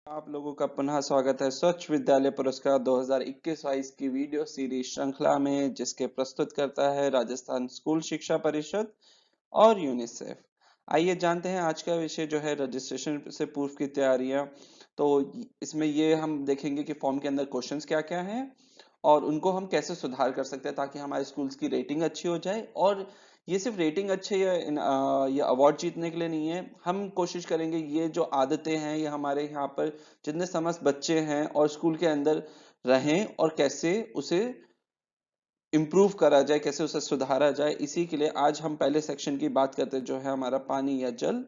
आप लोगों का पुनः स्वागत है स्वच्छ विद्यालय पुरस्कार 2021-22 की वीडियो सीरीज श्रृंखला में, जिसके प्रस्तुत करता है राजस्थान स्कूल शिक्षा परिषद और यूनिसेफ। आइए जानते हैं आज का विषय जो है रजिस्ट्रेशन से पूर्व की तैयारियां। तो इसमें ये हम देखेंगे कि फॉर्म के अंदर क्वेश्चंस क्या क्या हैं और उनको हम कैसे सुधार कर सकते हैं ताकि हमारे स्कूल्स की रेटिंग अच्छी हो जाए। और ये सिर्फ रेटिंग अच्छे या अवार्ड जीतने के लिए नहीं है, हम कोशिश करेंगे ये जो आदतें हैं ये हमारे यहाँ पर जितने समस्त बच्चे हैं और स्कूल के अंदर रहें और कैसे उसे इम्प्रूव करा जाए, कैसे उसे सुधारा जाए। इसी के लिए आज हम पहले सेक्शन की बात करते हैं जो है हमारा पानी या जल।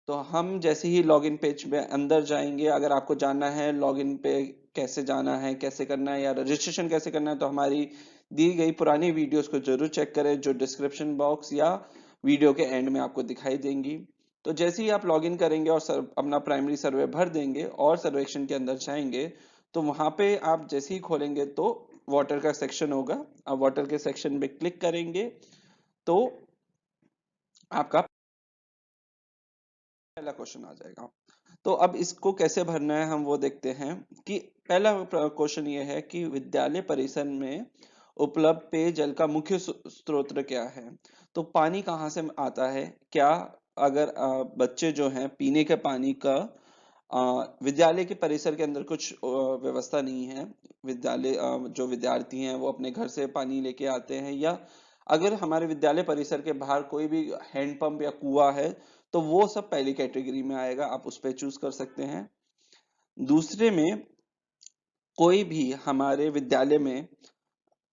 तो हम जैसे ही लॉगिन पेज में अंदर जाएंगे, अगर आपको जानना है लॉगिन पे कैसे जाना है, कैसे करना है या रजिस्ट्रेशन कैसे करना है, तो हमारी दी गई पुरानी वीडियोस को जरूर चेक करें जो डिस्क्रिप्शन बॉक्स या वीडियो के एंड में आपको दिखाई देंगी। तो जैसे ही आप लॉगिन करेंगे और अपना प्राइमरी सर्वे भर देंगे और सर्वेक्षण के अंदर जाएंगे, तो वहां पे आप जैसे ही खोलेंगे तो वाटर का सेक्शन होगा। आप वाटर के सेक्शन पे क्लिक करेंगे तो आपका पहला क्वेश्चन आ जाएगा। तो अब इसको कैसे भरना है हम वो देखते हैं कि पहला क्वेश्चन ये है कि विद्यालय परिसर में उपलब्ध पेयजल का मुख्य स्रोत क्या है। तो पानी कहाँ से आता है, क्या अगर बच्चे जो हैं पीने के पानी का विद्यालय के परिसर के अंदर कुछ व्यवस्था नहीं है, विद्यालय जो विद्यार्थी हैं वो अपने घर से पानी लेके आते हैं, या अगर हमारे विद्यालय परिसर के बाहर कोई भी हैंडपंप या कुआं है, तो वो सब पहली कैटेगरी में आएगा, आप उस पर चूज कर सकते हैं। दूसरे में कोई भी हमारे विद्यालय में,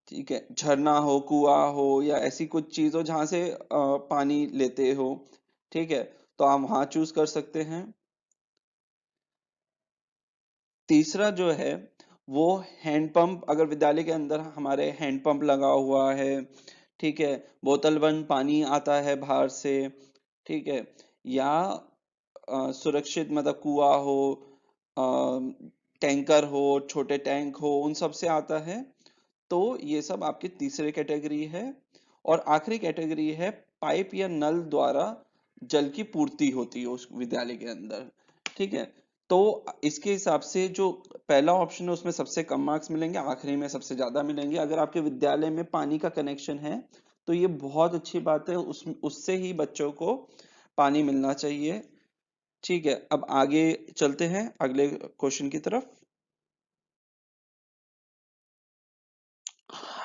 ठीक है, झरना हो, कुआं हो या ऐसी कुछ चीज हो जहां से पानी लेते हो, ठीक है, तो आप वहां चूज कर सकते हैं। तीसरा जो है वो हैंडपंप, अगर विद्यालय के अंदर हमारे हैंडपंप लगा हुआ है, ठीक है, बोतल बंद पानी आता है बाहर से, ठीक है, या सुरक्षित मतलब कुआं हो, टैंकर हो, छोटे टैंक हो, उन सब से आता है, तो ये सब आपकी तीसरी कैटेगरी है। और आखिरी कैटेगरी है पाइप या नल द्वारा जल की पूर्ति होती है उस विद्यालय के अंदर, ठीक है। तो इसके हिसाब से जो पहला ऑप्शन है उसमें सबसे कम मार्क्स मिलेंगे, आखिरी में सबसे ज्यादा मिलेंगे। अगर आपके विद्यालय में पानी का कनेक्शन है तो ये बहुत अच्छी बात है, उससे ही बच्चों को पानी मिलना चाहिए, ठीक है। अब आगे चलते हैं अगले क्वेश्चन की तरफ।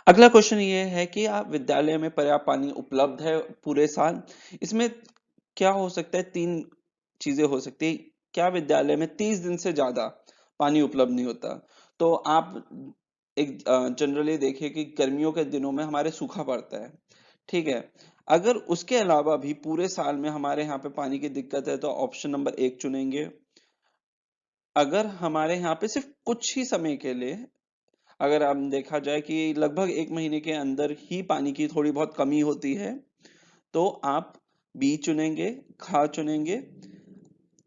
अगला क्वेश्चन ये है कि आप विद्यालय में पर्याप्त पानी उपलब्ध है पूरे साल। इसमें क्या हो सकता है, तीन चीजें हो सकती है। क्या विद्यालय में 30 दिन से ज्यादा पानी उपलब्ध नहीं होता। तो आप एक जनरली देखिए कि गर्मियों के दिनों में हमारे सूखा पड़ता है, ठीक है। अगर उसके अलावा भी पूरे साल में हमारे यहाँ पे पानी की दिक्कत है तो ऑप्शन नंबर 1 चुनेंगे। अगर हमारे यहाँ पे सिर्फ कुछ ही समय के लिए, अगर हम देखा जाए कि लगभग 1 महीने के अंदर ही पानी की थोड़ी बहुत कमी होती है, तो आप बी चुनेंगे, खा चुनेंगे।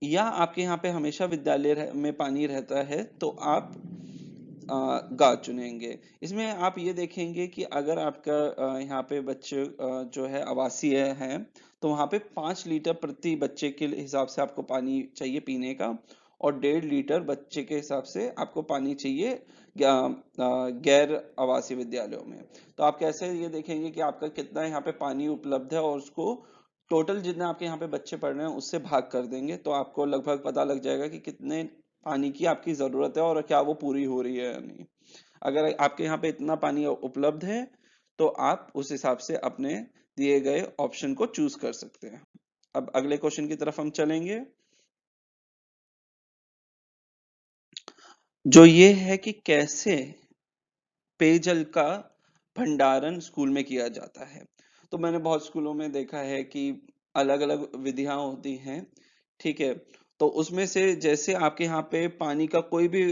या आपके यहाँ पे हमेशा विद्यालय में पानी रहता है तो आप गा चुनेंगे। इसमें आप ये देखेंगे कि अगर आपका यहाँ पे बच्चे जो है आवासीय हैं, तो वहाँ पे 5 लीटर प्रति बच्चे के हिसाब से आपको पानी चाहिए पीने का, और 1.5 लीटर बच्चे के हिसाब से आपको पानी चाहिए गैर आवासीय विद्यालयों में। तो आप कैसे ये देखेंगे कि आपका कितना यहाँ पे पानी उपलब्ध है और उसको टोटल जितने आपके यहाँ पे बच्चे पढ़ रहे हैं उससे भाग कर देंगे, तो आपको लगभग पता लग जाएगा कि कितने पानी की आपकी जरूरत है और क्या वो पूरी हो रही है या नहीं। अगर आपके यहाँ पे इतना पानी उपलब्ध है तो आप उस हिसाब से अपने दिए गए ऑप्शन को चूज कर सकते हैं। अब अगले क्वेश्चन की तरफ हम चलेंगे, जो ये है कि कैसे पेयजल का भंडारण स्कूल में किया जाता है। तो मैंने बहुत स्कूलों में देखा है कि अलग अलग विधियां होती हैं, ठीक है। तो उसमें से जैसे आपके यहाँ पे पानी का कोई भी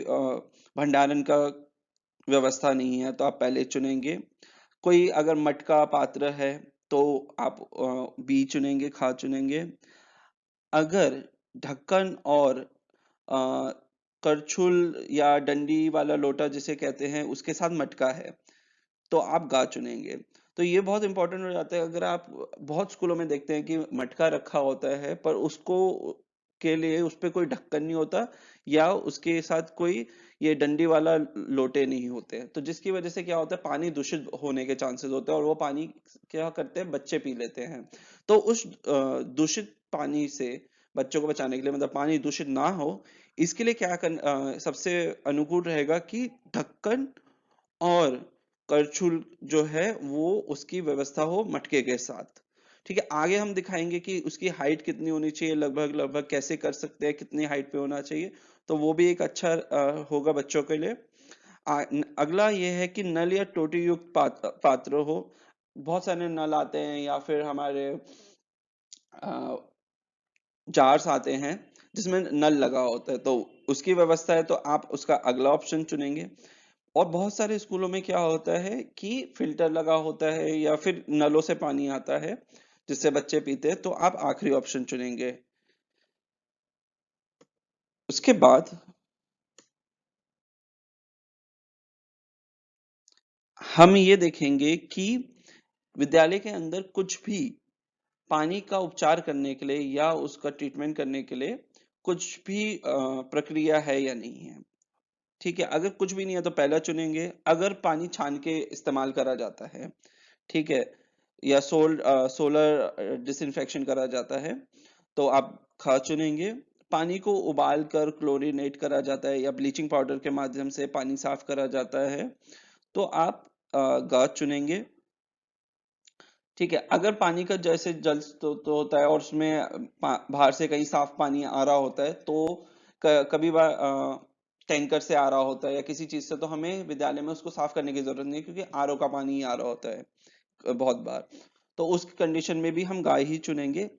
भंडारण का व्यवस्था नहीं है तो आप पहले चुनेंगे। कोई अगर मटका पात्र है तो आप बी चुनेंगे, खा चुनेंगे। अगर ढक्कन और करछुल या डंडी वाला लोटा जिसे कहते हैं उसके साथ मटका है तो आप गा चुनेंगे। तो ये बहुत इंपॉर्टेंट हो जाता है। अगर आप बहुत स्कूलों में देखते हैं कि मटका रखा होता है पर उसको के लिए उस पे कोई ढक्कन नहीं होता, या उसके साथ कोई ये डंडी वाला लोटे नहीं होते हैं, तो जिसकी वजह से क्या होता है, पानी दूषित होने के चांसेस होते हैं और वो पानी क्या करते हैं, बच्चे पी लेते हैं। तो उस दूषित पानी से बच्चों को बचाने के लिए, मतलब पानी दूषित ना हो, इसके लिए सबसे अनुकूल रहेगा कि ढक्कन और करछुल जो है वो उसकी व्यवस्था हो मटके के साथ। ठीक है, आगे हम दिखाएंगे कि उसकी हाइट कितनी होनी चाहिए, लगभग लगभग कैसे कर सकते हैं, कितनी हाइट पे होना चाहिए, तो वो भी एक अच्छा होगा बच्चों के लिए। अगला ये है कि नल या टोटी युक्त पात्र हो। बहुत सारे नल आते हैं या फिर हमारे जार्स आते हैं जिसमें नल लगा होता है, तो उसकी व्यवस्था है तो आप उसका अगला ऑप्शन चुनेंगे। और बहुत सारे स्कूलों में क्या होता है कि फिल्टर लगा होता है या फिर नलों से पानी आता है जिससे बच्चे पीते हैं, तो आप आखिरी ऑप्शन चुनेंगे। उसके बाद हम ये देखेंगे कि विद्यालय के अंदर कुछ भी पानी का उपचार करने के लिए या उसका ट्रीटमेंट करने के लिए कुछ भी प्रक्रिया है या नहीं है। ठीक है, अगर कुछ भी नहीं है तो पहला चुनेंगे। अगर पानी छान के इस्तेमाल करा जाता है, ठीक है, या सोलर डिसइंफेक्शन करा जाता है, तो आप खा चुनेंगे। पानी को उबाल कर क्लोरीनेट करा जाता है या ब्लीचिंग पाउडर के माध्यम से पानी साफ करा जाता है, तो आप गा चुनेंगे। ठीक है, अगर पानी का जैसे जल स्रोत तो होता है और उसमें बाहर से कहीं साफ पानी आ रहा होता है, तो कभी बार टैंकर से आ रहा होता है या किसी चीज से, तो हमें विद्यालय में उसको साफ करने की जरूरत नहीं है क्योंकि आरओ का पानी ही आ रहा होता है बहुत बार। तो उस कंडीशन में भी हम गाय ही चुनेंगे।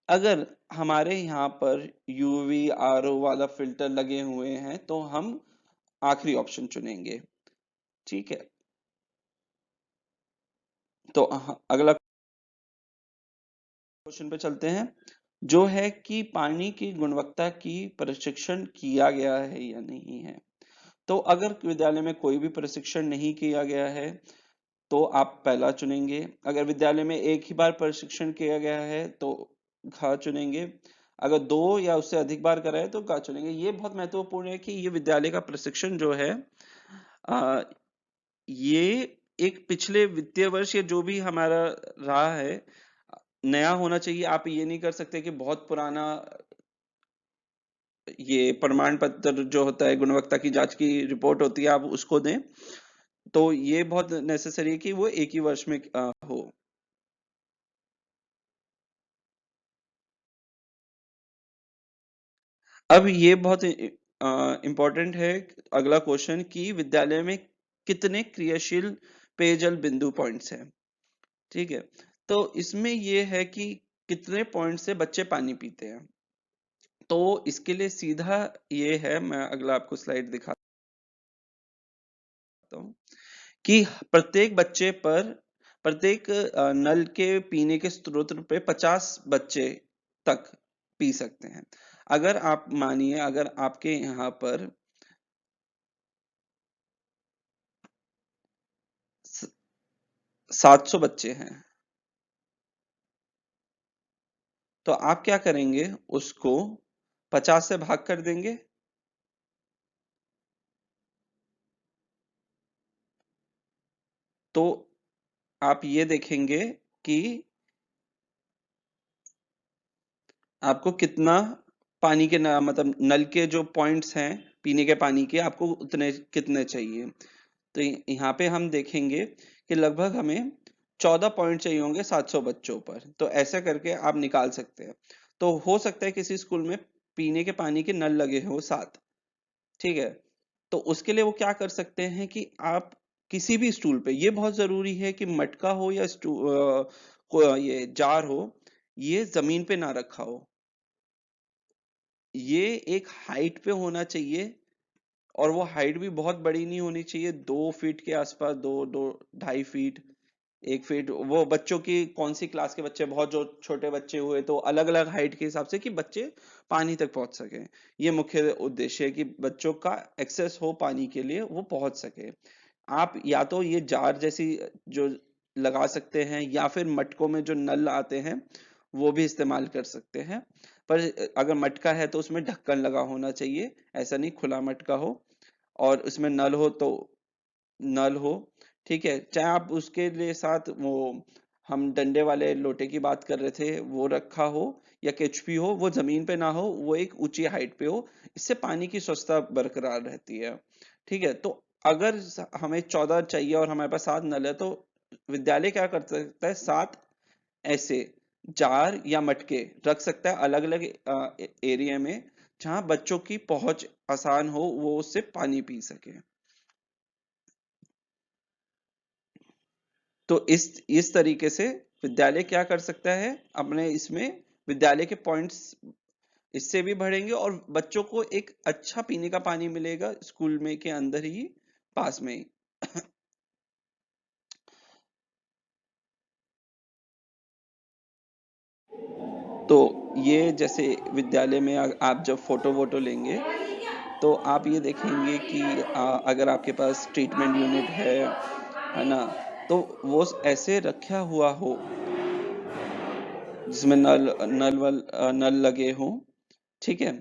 अगर हमारे यहाँ पर यूवी आरओ वाला फिल्टर लगे हुए हैं तो हम आखिरी ऑप्शन चुनेंगे। ठीक है, तो अगला क्वेश्चन पे चलते हैं, जो है कि पानी की गुणवत्ता की प्रशिक्षण किया गया है या नहीं है। तो अगर विद्यालय में कोई भी प्रशिक्षण नहीं किया गया है तो आप पहला चुनेंगे। अगर विद्यालय में एक ही बार प्रशिक्षण किया गया है तो घ चुनेंगे। अगर दो या उससे अधिक बार करा है तो ग चुनेंगे। ये बहुत महत्वपूर्ण है कि ये विद्यालय का प्रशिक्षण जो है आ, ये एक पिछले वित्तीय वर्ष या जो भी हमारा रहा है नया होना चाहिए। आप ये नहीं कर सकते कि बहुत पुराना ये प्रमाण पत्र जो होता है, गुणवत्ता की जांच की रिपोर्ट होती है, आप उसको दें। तो ये बहुत नेसेसरी है कि वो एक ही वर्ष में हो। अब ये बहुत इंपॉर्टेंट है, अगला क्वेश्चन, कि विद्यालय में कितने क्रियाशील पेयजल बिंदु पॉइंट्स हैं। ठीक है, तो इसमें ये है कि कितने पॉइंट से बच्चे पानी पीते हैं। तो इसके लिए सीधा ये है, मैं अगला आपको स्लाइड दिखाता हूँ, कि प्रत्येक बच्चे पर प्रत्येक नल के पीने के स्रोत पे 50 बच्चे तक पी सकते हैं। अगर आप मानिए, अगर आपके यहाँ पर 700 बच्चे हैं, तो आप क्या करेंगे, उसको 50 से भाग कर देंगे। तो आप ये देखेंगे कि आपको कितना पानी के मतलब नल के जो पॉइंट्स हैं पीने के पानी के, आपको उतने कितने चाहिए। तो यहाँ पे हम देखेंगे कि लगभग हमें 14 पॉइंट चाहिए होंगे 700 बच्चों पर। तो ऐसा करके आप निकाल सकते हैं। तो हो सकता है किसी स्कूल में पीने के पानी के नल लगे हो 7। ठीक है, तो उसके लिए वो क्या कर सकते हैं कि आप किसी भी स्टूल पे, ये बहुत जरूरी है कि मटका हो या ये जार हो, ये जमीन पे ना रखा हो। ये एक हाइट पे होना चाहिए और वो हाइट भी बहुत बड़ी नहीं होनी चाहिए, 2 फीट के आसपास, 2-2.5 फीट, 1 फीट। वो बच्चों की कौन सी क्लास के बच्चे, बहुत जो छोटे बच्चे हुए तो अलग अलग हाइट के हिसाब से कि बच्चे पानी तक पहुंच सके। ये मुख्य उद्देश्य है कि बच्चों का एक्सेस हो पानी के लिए, वो पहुंच सके। आप या तो ये जार जैसी जो लगा सकते हैं, या फिर मटकों में जो नल आते हैं वो भी इस्तेमाल कर सकते हैं। पर अगर मटका है तो उसमें ढक्कन लगा होना चाहिए, ऐसा नहीं खुला मटका हो, और उसमें नल हो तो नल हो। ठीक है, चाहे आप उसके लिए साथ वो हम डंडे वाले लोटे की बात कर रहे थे वो रखा हो, या केचपी हो, वो जमीन पे ना हो, वो एक ऊंची हाइट पे हो। इससे पानी की स्वच्छता बरकरार रहती है। ठीक है, तो अगर हमें 14 चाहिए और हमारे पास 7 नल है, तो विद्यालय क्या कर सकता है, 7 ऐसे जार या मटके रख सकता है अलग अलग एरिया में, जहां बच्चों की पहुंच आसान हो, वो उससे पानी पी सके। तो इस तरीके से विद्यालय क्या कर सकता है अपने इसमें, विद्यालय के पॉइंट्स इससे भी बढ़ेंगे और बच्चों को एक अच्छा पीने का पानी मिलेगा स्कूल में के अंदर ही, पास में ही। तो ये जैसे विद्यालय में आप जब फोटो वोटो लेंगे, तो आप ये देखेंगे कि अगर आपके पास ट्रीटमेंट यूनिट है ना, तो वो ऐसे रखा हुआ हो जिसमें नल लगे हों। ठीक है,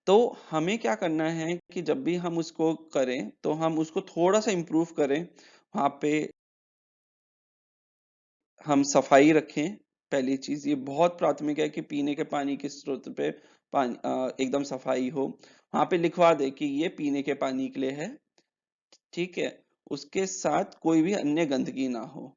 तो हमें क्या करना है कि जब भी हम उसको करें तो हम उसको थोड़ा सा इम्प्रूव करें, वहां पे हम सफाई रखें। पहली चीज ये बहुत प्राथमिक है कि पीने के पानी के स्रोत पे पानी एकदम सफाई हो, वहां पे लिखवा दे कि ये पीने के पानी के लिए है। ठीक है, उसके साथ कोई भी अन्य गंदगी ना हो।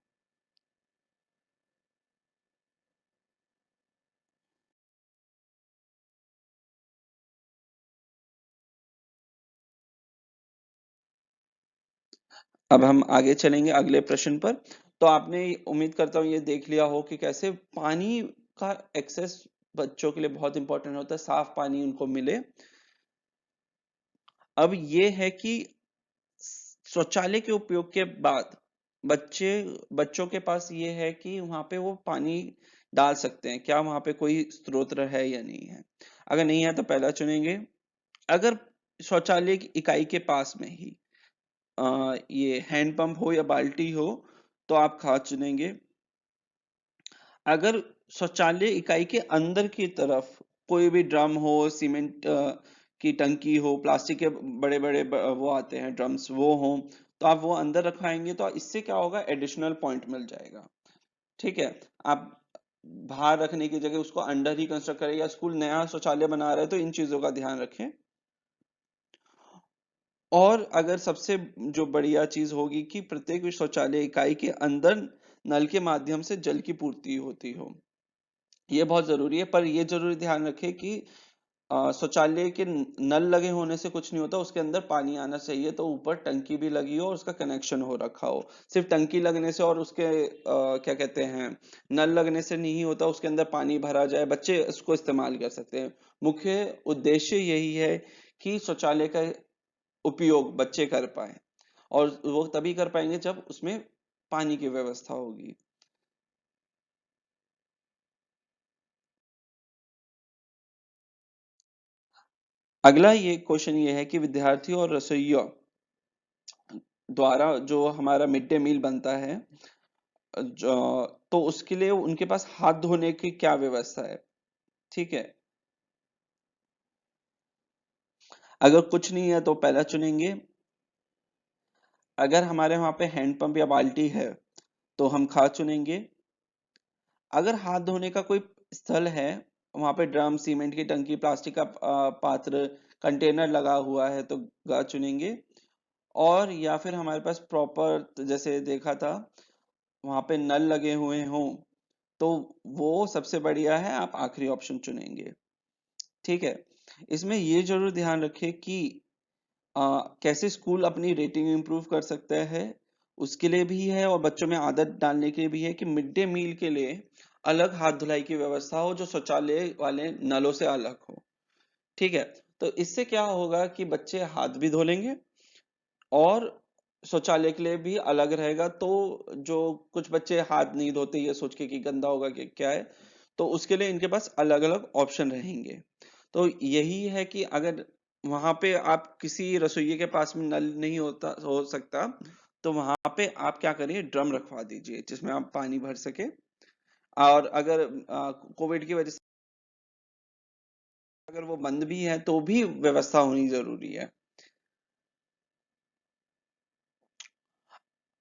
अब हम आगे चलेंगे अगले प्रश्न पर। तो आपने उम्मीद करता हूँ ये देख लिया हो कि कैसे पानी का एक्सेस बच्चों के लिए बहुत इंपॉर्टेंट होता है, साफ पानी उनको मिले। अब ये है कि शौचालय के उपयोग के बाद बच्चे बच्चों के पास ये है कि वहां पे वो पानी डाल सकते हैं, क्या वहां पे कोई स्रोत है या नहीं है। अगर नहीं है तो पहला चुनेंगे। अगर शौचालय की इकाई के पास में ही ये हैंडपंप हो या बाल्टी हो, तो आप खाद चुनेंगे। अगर शौचालय इकाई के अंदर की तरफ कोई भी ड्रम हो, सीमेंट की टंकी हो, प्लास्टिक के बड़े बड़े वो आते हैं ड्रम्स, वो हो, तो आप वो अंदर रखाएंगे, तो इससे क्या होगा, एडिशनल पॉइंट मिल जाएगा। ठीक है, आप बाहर रखने की जगह उसको अंडर ही कंस्ट्रक्ट करें, या स्कूल नया शौचालय बना रहे हैं तो इन चीजों का ध्यान रखें। और अगर सबसे जो बढ़िया चीज होगी कि प्रत्येक शौचालय इकाई के अंदर नल के माध्यम से जल की पूर्ति होती हो, ये बहुत जरूरी है। पर ये जरूरी ध्यान रखें कि शौचालय के नल लगे होने से कुछ नहीं होता, उसके अंदर पानी आना चाहिए, तो ऊपर टंकी भी लगी हो और उसका कनेक्शन हो रखा हो। सिर्फ टंकी लगने से और उसके क्या कहते हैं, नल लगने से नहीं होता, उसके अंदर पानी भरा जाए, बच्चे उसको इस्तेमाल कर सकते हैं। मुख्य उद्देश्य यही है कि शौचालय का उपयोग बच्चे कर पाए, और वो तभी कर पाएंगे जब उसमें पानी की व्यवस्था होगी। अगला ये क्वेश्चन ये है कि विद्यार्थी और रसोइया द्वारा जो हमारा मिड डे मील बनता है, तो उसके लिए उनके पास हाथ धोने की क्या व्यवस्था है। ठीक है, अगर कुछ नहीं है तो पहला चुनेंगे। अगर हमारे वहां पे हैंडपंप या बाल्टी है तो हम खा चुनेंगे। अगर हाथ धोने का कोई स्थल है, वहां पे ड्रम, सीमेंट की टंकी, प्लास्टिक का पात्र, कंटेनर लगा हुआ है, तो गा चुनेंगे। और या फिर हमारे पास प्रॉपर जैसे देखा था वहां पे नल लगे हुए हों, तो वो सबसे बढ़िया है, आप आखिरी ऑप्शन चुनेंगे। ठीक है, इसमें ये जरूर ध्यान रखें कि कैसे स्कूल अपनी रेटिंग इंप्रूव कर सकता है, उसके लिए भी है, और बच्चों में आदत डालने के लिए भी है कि मिड डे मील के लिए अलग हाथ धुलाई की व्यवस्था हो, जो शौचालय वाले नलों से अलग हो। ठीक है, तो इससे क्या होगा कि बच्चे हाथ भी धो लेंगे, और शौचालय के लिए भी अलग रहेगा। तो जो कुछ बच्चे हाथ नहीं धोते ये सोच के कि गंदा होगा कि क्या है, तो उसके लिए इनके पास अलग अलग ऑप्शन रहेंगे। तो यही है कि अगर वहां पे आप किसी रसोइये के पास में नल नहीं होता हो सकता, तो वहां पे आप क्या करिए, ड्रम रखवा दीजिए जिसमें आप पानी भर सके। और अगर कोविड की वजह से अगर वो बंद भी है तो भी व्यवस्था होनी जरूरी है।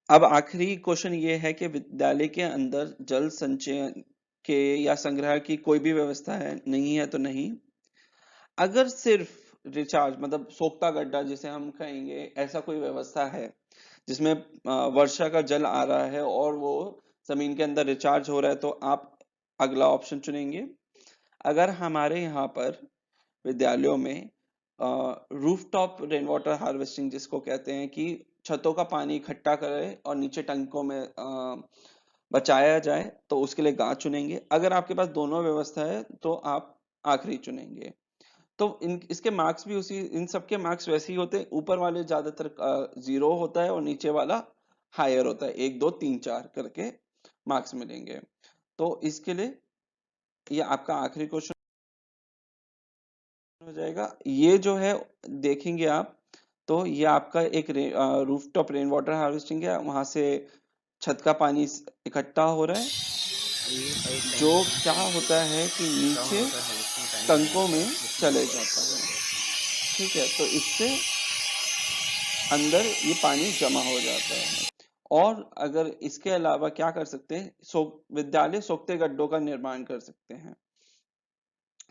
अब आखिरी क्वेश्चन ये है कि विद्यालय के अंदर जल संचयन के या संग्रह की कोई भी व्यवस्था है, नहीं है तो नहीं। अगर सिर्फ रिचार्ज मतलब सोखता गड्ढा जिसे हम कहेंगे, ऐसा कोई व्यवस्था है जिसमें वर्षा का जल आ रहा है और वो जमीन के अंदर रिचार्ज हो रहा है, तो आप अगला ऑप्शन चुनेंगे। अगर हमारे यहाँ पर विद्यालयों में रूफटॉप रेन वाटर हार्वेस्टिंग जिसको कहते हैं, कि छतों का पानी इकट्ठा करे और नीचे टंकों में बचाया जाए, तो उसके लिए गाछ चुनेंगे। अगर आपके पास दोनों व्यवस्था है तो आप आखिरी चुनेंगे। तो इन इसके मार्क्स भी उसी, इन सबके मार्क्स वैसे ही होते हैं, ऊपर वाले ज्यादातर 0 होता है और नीचे वाला हायर होता है, 1 2 3 4 करके मार्क्स मिलेंगे। तो इसके लिए ये आपका आखिरी क्वेश्चन हो जाएगा। ये जो है देखेंगे आप, तो ये आपका एक रूफटॉप रेन वाटर हार्वेस्टिंग है, वहां से छत का पानी इकट्ठा हो रहा है, जो क्या होता है कि नीचे टंकों में चले जाता है। ठीक है, तो इससे अंदर ये पानी जमा हो जाता है। और अगर इसके अलावा क्या कर सकते हैं, विद्यालय सोखते गड्ढों का निर्माण कर सकते हैं।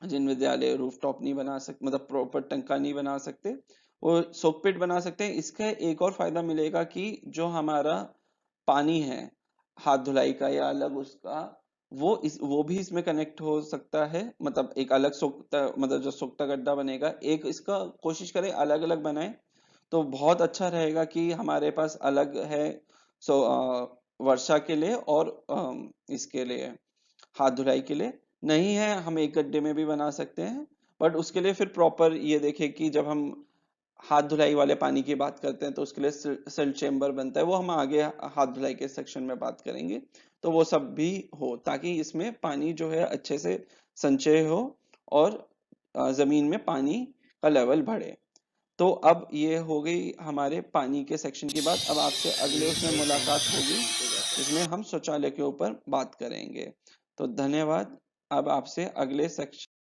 जिन विद्यालय रूफटॉप नहीं बना सकते, मतलब प्रॉपर टंका नहीं बना सकते, वो सोकपिट बना सकते हैं। इसका एक और फायदा मिलेगा कि जो हमारा पानी है हाथ धुलाई का या अलग उसका, वो भी इसमें कनेक्ट हो सकता है। मतलब एक अलग सोखता, मतलब जो सोखता गड्ढा बनेगा, एक इसका कोशिश करें अलग अलग बनाए तो बहुत अच्छा रहेगा कि हमारे पास अलग है। वर्षा के लिए और इसके लिए हाथ धुलाई के लिए नहीं है, हम एक गड्ढे में भी बना सकते हैं। बट उसके लिए फिर प्रॉपर ये देखें कि जब हम हाथ धुलाई वाले पानी की बात करते हैं तो उसके लिए सिल्ट चेम्बर बनता है, वो हम आगे हाथ धुलाई के सेक्शन में बात करेंगे। तो वो सब भी हो ताकि इसमें पानी जो है अच्छे से संचय हो और जमीन में पानी का लेवल बढ़े। तो अब ये हो गई हमारे पानी के सेक्शन की बात। अब आपसे अगले उसमें मुलाकात होगी जिसमें हम शौचालय के ऊपर बात करेंगे। तो धन्यवाद। अब आपसे अगले सेक्शन